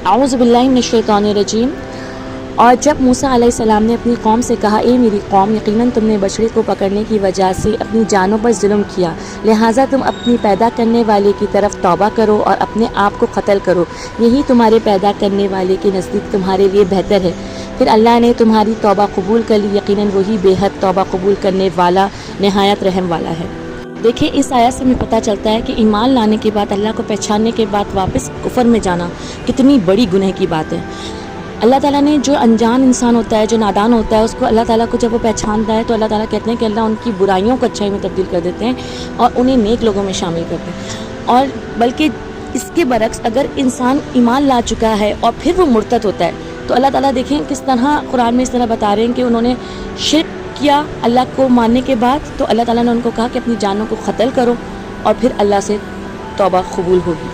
औज़ु बिल्लाहि मिनश शैतानिर रजीम। और जब मूसा अलैहिस्सलाम ने अपनी कौम से कहा, ए मेरी कौम, यकीनन तुमने बछड़े को पकड़ने की वजह से अपनी जानों पर जुल्म किया, लिहाजा तुम अपनी पैदा करने वाले की तरफ तौबा करो और अपने आप को क़त्ल करो, यही तुम्हारे पैदा करने वाले के नज़दीक तुम्हारे लिए बेहतर है। फिर अल्लाह ने तुम्हारी तौबा कबूल कर ली, यकीनन वही बेहद तौबा कबूल करने वाला निहायत रहम वाला है। देखिए, इस आयत से हमें पता चलता है कि ईमान लाने के बाद, अल्लाह को पहचानने के बाद वापस कुफर में जाना कितनी बड़ी गुनाह की बात है। अल्लाह ताला ने जो अनजान इंसान होता है, जो नादान होता है, उसको अल्लाह ताला को जब वो पहचानता है तो अल्लाह ताला कहते हैं कि अल्लाह उनकी बुराइयों को अच्छाई में तब्दील कर देते हैं और उन्हें नेक लोगों में शामिल करते हैं। और बल्कि इसके बरक्स अगर इंसान ईमान ला चुका है और फिर वो मुर्तद होता है तो अल्लाह ताला देखें किस तरह कुरान में इस तरह बता रहे हैं कि उन्होंने शिर्क किया अल्लाह को मानने के बाद, तो अल्लाह ताला ने उनको कहा कि अपनी जानों को क़त्ल करो और फिर अल्लाह से तौबा कबूल होगी।